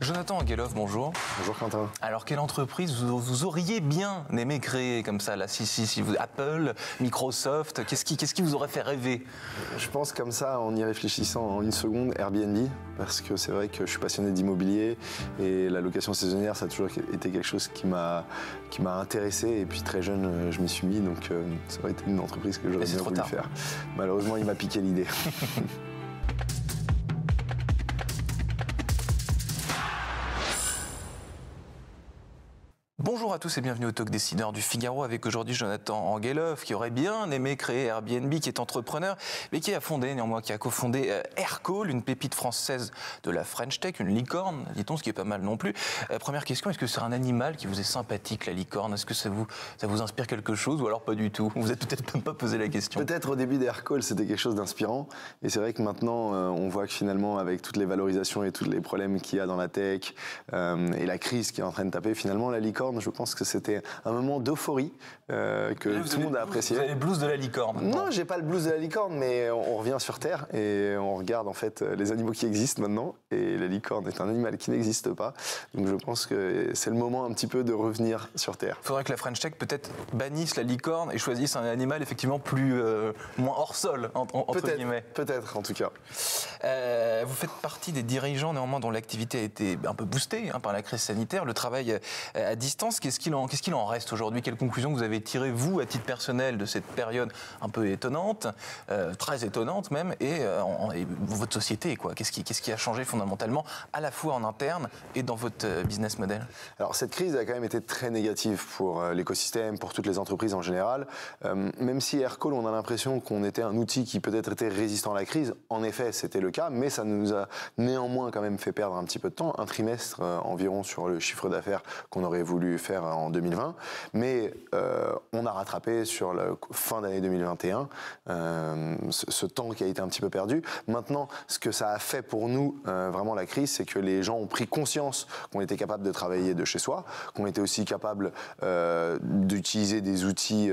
Jonathan Angelov, bonjour. Bonjour Quentin. Alors, quelle entreprise vous auriez bien aimé créer comme ça là, si vous, Apple, Microsoft, qu'est-ce qui vous aurait fait rêver? Je pense comme ça, en y réfléchissant en une seconde, Airbnb, parce que c'est vrai que je suis passionné d'immobilier et la location saisonnière, ça a toujours été quelque chose qui m'a intéressé. Et puis très jeune, je m'y suis mis, donc ça aurait été une entreprise que j'aurais bien voulu faire. Malheureusement, il m'a piqué l'idée. Bonjour à tous et bienvenue au Talk Décideur du Figaro avec aujourd'hui Jonathan Angelov qui aurait bien aimé créer Airbnb, qui est entrepreneur mais qui a cofondé Aircall, une pépite française de la French Tech, une licorne, dit-on, ce qui est pas mal non plus. Première question, est-ce que c'est un animal qui vous est sympathique, la licorne? Est-ce que ça vous inspire quelque chose ou alors pas du tout? Vous n'êtes peut-être même pas posé la question. Peut-être au début d'Aircall, c'était quelque chose d'inspirant. Et c'est vrai que maintenant, on voit que finalement, avec toutes les valorisations et tous les problèmes qu'il y a dans la tech et la crise qui est en train de taper, finalement, la licorne, je pense que c'était un moment d'euphorie que tout le monde a apprécié. Vous avez le blues de la licorne? Non, j'ai pas le blues de la licorne, mais on revient sur Terre et on regarde en fait les animaux qui existent maintenant. Et la licorne est un animal qui n'existe pas. Donc je pense que c'est le moment un petit peu de revenir sur Terre. Il faudrait que la French Tech peut-être bannisse la licorne et choisisse un animal effectivement moins hors sol, entre guillemets. Peut-être, en tout cas. Vous faites partie des dirigeants néanmoins dont l'activité a été un peu boostée par la crise sanitaire, le travail à distance. Qu'est-ce qu'il en reste aujourd'hui? Quelles conclusions vous avez tirées, vous, à titre personnel, de cette période un peu étonnante, très étonnante même, et votre société, quoi? Qu'est-ce qui a changé fondamentalement, à la fois en interne et dans votre business model? Alors, cette crise a quand même été très négative pour l'écosystème, pour toutes les entreprises en général. Même si Aircall, on a l'impression qu'on était un outil qui peut-être était résistant à la crise, en effet, c'était le cas, mais ça nous a néanmoins quand même fait perdre un petit peu de temps, un trimestre environ sur le chiffre d'affaires qu'on aurait voulu faire en 2020, mais on a rattrapé sur la fin d'année 2021 ce temps qui a été un petit peu perdu. Maintenant, ce que ça a fait pour nous, vraiment la crise, c'est que les gens ont pris conscience qu'on était capable de travailler de chez soi, qu'on était aussi capable d'utiliser des outils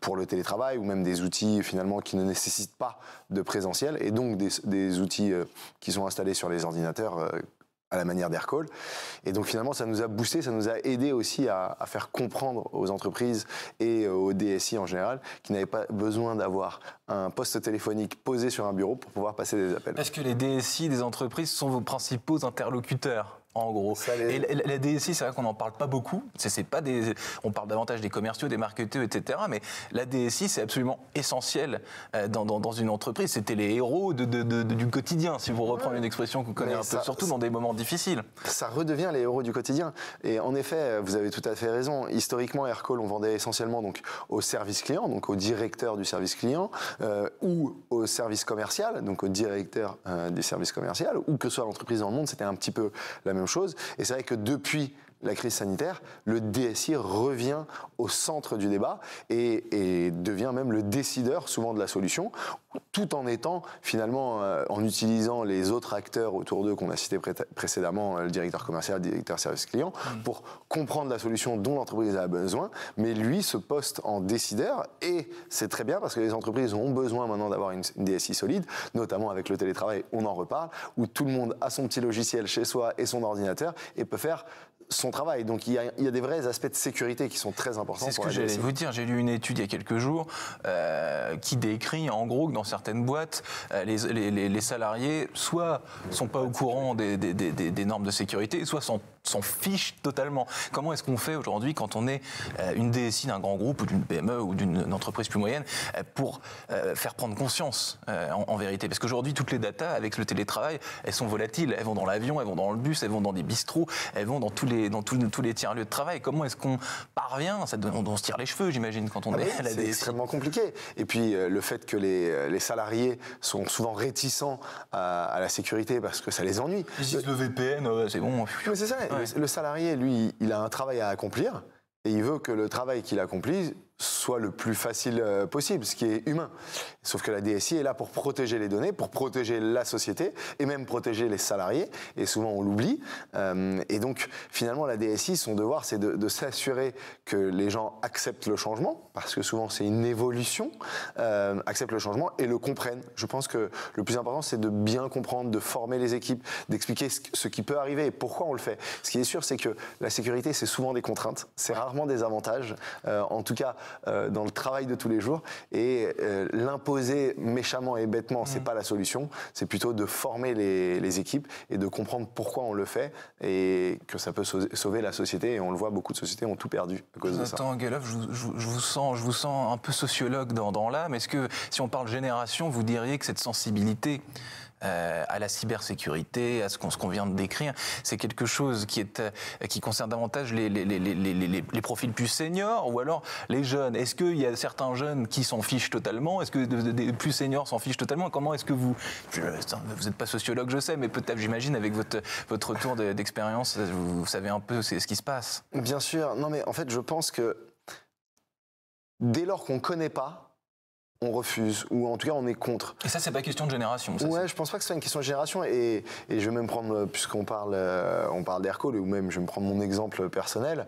pour le télétravail ou même des outils finalement qui ne nécessitent pas de présentiel et donc des outils qui sont installés sur les ordinateurs à la manière d'Aircall. Et donc finalement, ça nous a boosté, ça nous a aidé aussi à faire comprendre aux entreprises et aux DSI en général qu'ils n'avaient pas besoin d'avoir un poste téléphonique posé sur un bureau pour pouvoir passer des appels. Parce que les DSI des entreprises sont vos principaux interlocuteurs. En gros. Et la DSI, c'est vrai qu'on n'en parle pas beaucoup. On parle davantage des commerciaux, des marketeurs, etc. Mais la DSI, c'est absolument essentiel dans une entreprise. C'était les héros du quotidien, si vous reprenez une expression qu'on connaît un peu, surtout dans des moments difficiles. Ça redevient les héros du quotidien. Et en effet, vous avez tout à fait raison. Historiquement, Aircall, on vendait essentiellement donc au service client, donc au directeur du service client, ou au service commercial, donc au directeur du service commercial, ou que ce soit l'entreprise dans le monde, c'était un petit peu la même chose. Et c'est vrai que depuis la crise sanitaire, le DSI revient au centre du débat et devient même le décideur souvent de la solution, tout en étant finalement, en utilisant les autres acteurs autour d'eux qu'on a cités précédemment, le directeur commercial, le directeur service client, pour comprendre la solution dont l'entreprise a besoin, mais lui se poste en décideur et c'est très bien parce que les entreprises ont besoin maintenant d'avoir une DSI solide, notamment avec le télétravail, on en reparle, où tout le monde a son petit logiciel chez soi et son ordinateur et peut faire son travail. Donc il y a des vrais aspects de sécurité qui sont très importants. C'est ce que j'allais vous dire. J'ai lu une étude il y a quelques jours qui décrit en gros que dans certaines boîtes, les salariés soit sont pas au courant des normes de sécurité, soit s'en fichent totalement. Comment est-ce qu'on fait aujourd'hui quand on est une DSI d'un grand groupe ou d'une PME ou d'une entreprise plus moyenne pour faire prendre conscience en vérité? Parce qu'aujourd'hui, toutes les datas avec le télétravail, elles sont volatiles. Elles vont dans l'avion, elles vont dans le bus, elles vont dans des bistrots, elles vont dans tous les tiers-lieux de travail. Comment est-ce qu'on parvient? On se tire les cheveux, j'imagine, quand on est à la DSI. C'est extrêmement compliqué. Et puis, le fait que les salariés sont souvent réticents à la sécurité parce que ça les ennuie. Ils disent le VPN, c'est bon. Mais c'est ça. Ouais. Le salarié, lui, il a un travail à accomplir et il veut que le travail qu'il accomplit soit le plus facile possible, ce qui est humain. Sauf que la DSI est là pour protéger les données, pour protéger la société et même protéger les salariés. Et souvent, on l'oublie. Et donc, finalement, la DSI, son devoir, c'est de s'assurer que les gens acceptent le changement, parce que souvent, c'est une évolution, acceptent le changement et le comprennent. Je pense que le plus important, c'est de bien comprendre, de former les équipes, d'expliquer ce qui peut arriver et pourquoi on le fait. Ce qui est sûr, c'est que la sécurité, c'est souvent des contraintes. C'est rarement des avantages. En tout cas, dans le travail de tous les jours, et l'imposer méchamment et bêtement, c'est pas la solution, c'est plutôt de former les équipes et de comprendre pourquoi on le fait et que ça peut sauver la société, et on le voit, beaucoup de sociétés ont tout perdu à cause de ça. Jonathan Guelov, je vous sens un peu sociologue dans l'âme. Est-ce que, si on parle génération, vous diriez que cette sensibilité à la cybersécurité, à ce qu'on vient de décrire, c'est quelque chose qui concerne davantage les profils plus seniors, ou alors les jeunes? Est-ce qu'il y a certains jeunes qui s'en fichent totalement? Est-ce que des plus seniors s'en fichent totalement? Comment est-ce que vous n'êtes pas sociologue, je sais, mais peut-être, j'imagine, avec votre retour d'expérience, vous savez un peu ce qui se passe. Bien sûr. Non, mais en fait, je pense que dès lors qu'on ne connaît pas, on refuse, ou en tout cas on est contre. Et ça, c'est pas question de génération. Ouais, je pense pas que ce soit une question de génération, et je vais même prendre, puisqu'on parle d'Aircall, ou même je vais me prendre mon exemple personnel.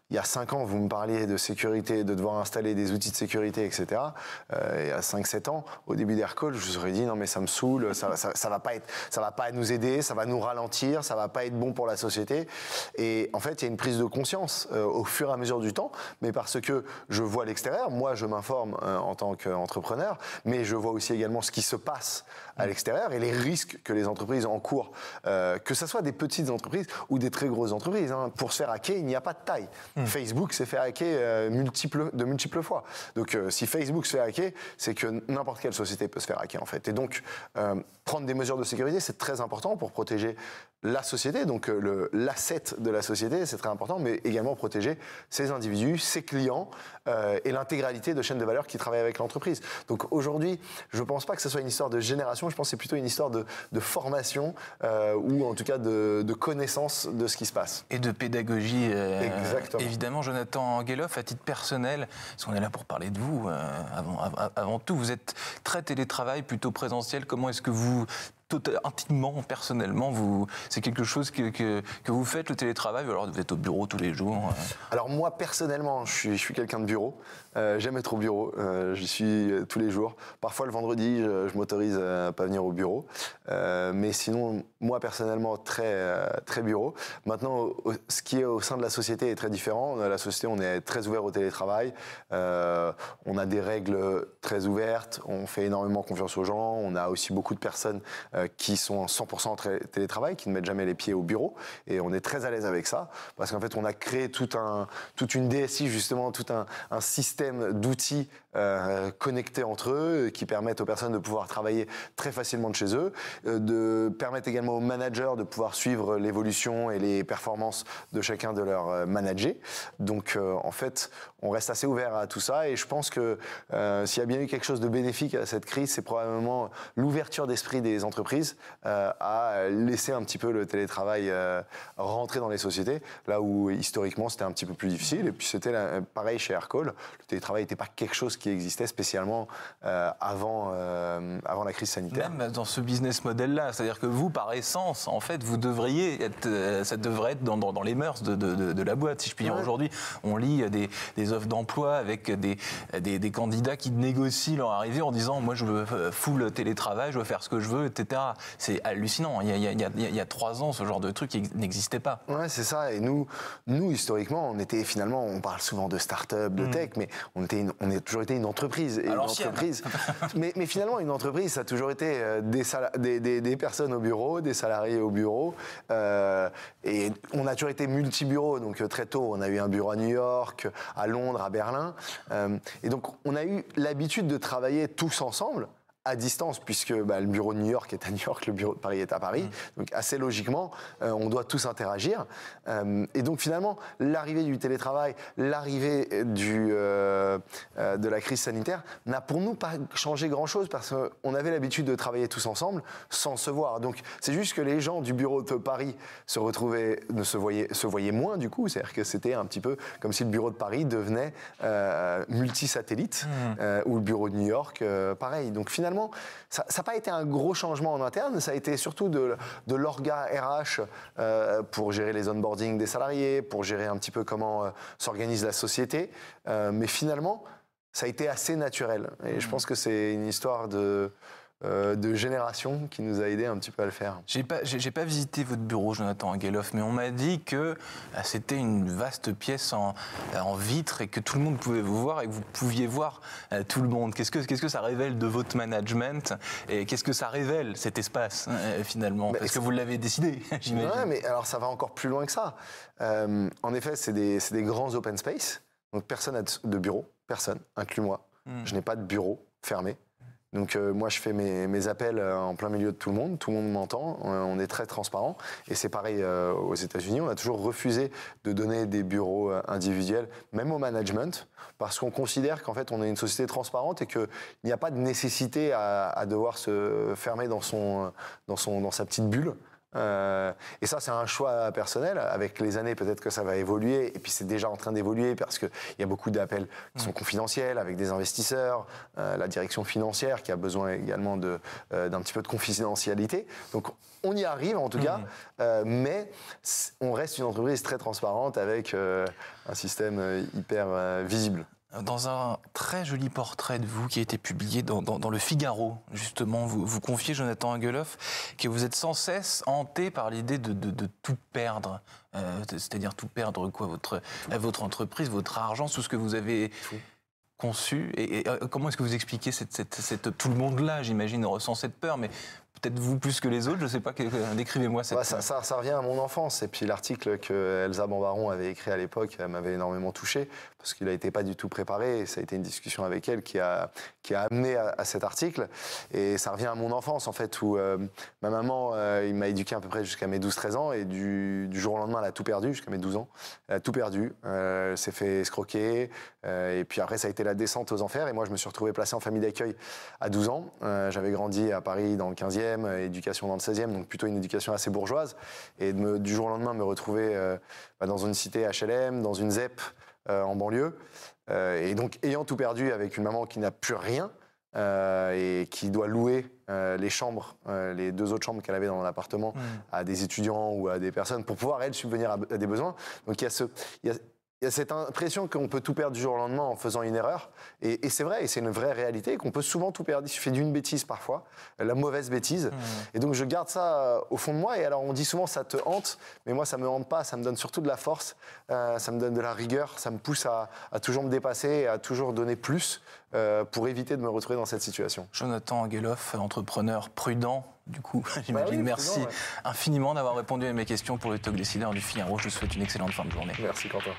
Il y a 5 ans, vous me parliez de sécurité, de devoir installer des outils de sécurité, etc. Il y a 5-7 ans, au début d'Aircall, je vous aurais dit non mais ça me saoule, ça va pas nous aider, ça va nous ralentir, ça va pas être bon pour la société. Et en fait, il y a une prise de conscience au fur et à mesure du temps, mais parce que je vois l'extérieur, moi je m'informe en tant qu'entrepreneur, mais je vois aussi également ce qui se passe à l'extérieur et les risques que les entreprises encourent, que ce soit des petites entreprises ou des très grosses entreprises. Hein. Pour se faire hacker, il n'y a pas de taille. Facebook s'est fait hacker de multiples fois. Donc si Facebook se fait hacker, c'est que n'importe quelle société peut se faire hacker en fait. Et donc prendre des mesures de sécurité, c'est très important pour protéger la société, donc l'asset de la société, c'est très important, mais également protéger ses individus, ses clients et l'intégralité de chaînes de valeur qui travaillent avec l'entreprise. Donc aujourd'hui, je ne pense pas que ce soit une histoire de génération, je pense que c'est plutôt une histoire de formation ou en tout cas de connaissance de ce qui se passe. Et de pédagogie, Exactement. Évidemment. Jonathan Guelov, à titre personnel, parce qu'on est là pour parler de vous, avant tout, vous êtes très télétravail, plutôt présentiel. Comment est-ce que vous, intimement, personnellement, c'est quelque chose que vous faites, le télétravail, ou alors vous êtes au bureau tous les jours? Alors moi, personnellement, je suis quelqu'un de bureau. J'aime être au bureau. J'y suis tous les jours. Parfois, le vendredi, je m'autorise à pas venir au bureau. Mais sinon, moi, personnellement, très bureau. Maintenant, ce qui est au sein de la société est très différent. La société, on est très ouvert au télétravail. On a des règles très ouvertes. On fait énormément confiance aux gens. On a aussi beaucoup de personnes qui sont en 100% en télétravail, qui ne mettent jamais les pieds au bureau. Et on est très à l'aise avec ça. Parce qu'en fait, on a créé toute une DSI, justement, tout un système d'outils connectés entre eux qui permettent aux personnes de pouvoir travailler très facilement de chez eux, de permettre également aux managers de pouvoir suivre l'évolution et les performances de chacun de leurs managers. Donc en fait, on reste assez ouvert à tout ça, et je pense que s'il y a bien eu quelque chose de bénéfique à cette crise, c'est probablement l'ouverture d'esprit des entreprises à laisser un petit peu le télétravail rentrer dans les sociétés, là où historiquement c'était un petit peu plus difficile. Et puis c'était pareil chez Aircall, le télétravail n'était pas quelque chose qui existait spécialement avant la crise sanitaire. Même dans ce business model-là, c'est-à-dire que vous, par essence, en fait, vous devriez être, ça devrait être dans les mœurs de la boîte, si je puis dire. Ouais. Aujourd'hui, on lit des offres d'emploi avec des candidats qui négocient leur arrivée en disant « moi, je veux full télétravail, je veux faire ce que je veux, etc. » C'est hallucinant. Il y a 3 ans, ce genre de truc n'existait pas. Ouais, c'est ça. Et nous, historiquement, on était finalement, on parle souvent de start-up, de tech, mais on a toujours été une entreprise. Et mais finalement, une entreprise, ça a toujours été des personnes au bureau, des salariés au bureau. Et on a toujours été multi-bureaux. Donc très tôt, on a eu un bureau à New York, à Londres, à Berlin. Et donc, on a eu l'habitude de travailler tous ensemble, à distance, puisque le bureau de New York est à New York, le bureau de Paris est à Paris. Donc assez logiquement, on doit tous interagir. Et donc finalement, l'arrivée du télétravail, l'arrivée de la crise sanitaire n'a pour nous pas changé grand-chose, parce qu'on avait l'habitude de travailler tous ensemble sans se voir. Donc c'est juste que les gens du bureau de Paris se voyaient moins du coup. C'est-à-dire que c'était un petit peu comme si le bureau de Paris devenait multisatellite, ou le bureau de New York, pareil. Donc finalement, ça n'a pas été un gros changement en interne, ça a été surtout de l'orga RH pour gérer les onboarding des salariés, pour gérer un petit peu comment s'organise la société. Mais finalement, ça a été assez naturel. Et je pense que c'est une histoire de génération qui nous a aidé un petit peu à le faire. J'ai pas visité votre bureau, Jonathan Angelhoff, mais on m'a dit que c'était une vaste pièce en vitre et que tout le monde pouvait vous voir et que vous pouviez voir tout le monde. Qu'est-ce que ça révèle de votre management et qu'est-ce que ça révèle, cet espace, finalement? Parce que vous l'avez décidé, j'imagine. Ouais, mais alors ça va encore plus loin que ça. En effet, c'est des grands open space, donc personne n'a de bureau, personne, inclus moi. Je n'ai pas de bureau fermé. Donc moi je fais mes appels en plein milieu de tout le monde m'entend, on est très transparent et c'est pareil aux États-Unis, on a toujours refusé de donner des bureaux individuels, même au management, parce qu'on considère qu'en fait on est une société transparente et qu'il n'y a pas de nécessité à devoir se fermer dans sa petite bulle. Et ça, c'est un choix personnel. Avec les années, peut-être que ça va évoluer. Et puis, c'est déjà en train d'évoluer parce qu'il y a beaucoup d'appels qui sont confidentiels avec des investisseurs, la direction financière qui a besoin également d'un petit peu de confidentialité. Donc, on y arrive en tout cas, mais on reste une entreprise très transparente avec un système hyper visible. Dans un très joli portrait de vous qui a été publié dans le Figaro, justement, vous confiez, Jonathan Angelhoff, que vous êtes sans cesse hanté par l'idée de tout perdre. C'est-à-dire tout perdre quoi, votre entreprise, votre argent, tout ce que vous avez conçu. Et comment est-ce que vous expliquez tout le monde-là, j'imagine, ressent cette peur, mais peut-être vous plus que les autres, je ne sais pas, décrivez-moi cette... Ça revient à mon enfance, et puis l'article que Elsa Bambaron avait écrit à l'époque m'avait énormément touché, parce qu'il n'a été pas du tout préparé, et ça a été une discussion avec elle qui a amené à cet article, et ça revient à mon enfance, en fait, où ma maman, il m'a éduqué à peu près jusqu'à mes 12-13 ans, et du jour au lendemain, elle a tout perdu, jusqu'à mes 12 ans, elle a tout perdu, elle s'est fait escroquer, et puis après, ça a été la descente aux enfers, et moi, je me suis retrouvé placé en famille d'accueil à 12 ans, j'avais grandi à Paris dans le 15e, éducation dans le 16e, donc plutôt une éducation assez bourgeoise, et du jour au lendemain me retrouver dans une cité HLM, dans une ZEP en banlieue, et donc ayant tout perdu avec une maman qui n'a plus rien et qui doit louer les chambres, les 2 autres chambres qu'elle avait dans l'appartement à des étudiants ou à des personnes pour pouvoir elle subvenir à des besoins. Donc il y a cette impression qu'on peut tout perdre du jour au lendemain en faisant une erreur. Et c'est vrai, et c'est une vraie réalité, qu'on peut souvent tout perdre. Il suffit d'une bêtise parfois, la mauvaise bêtise. Et donc je garde ça au fond de moi. Et alors on dit souvent ça te hante, mais moi ça me hante pas, ça me donne surtout de la force, ça me donne de la rigueur, ça me pousse à toujours me dépasser, à toujours donner plus pour éviter de me retrouver dans cette situation. Jonathan Angelhoff, entrepreneur prudent, du coup, j'imagine. Merci infiniment d'avoir répondu à mes questions pour le Talk Décideur du Figaro. Je vous souhaite une excellente fin de journée. Merci Quentin.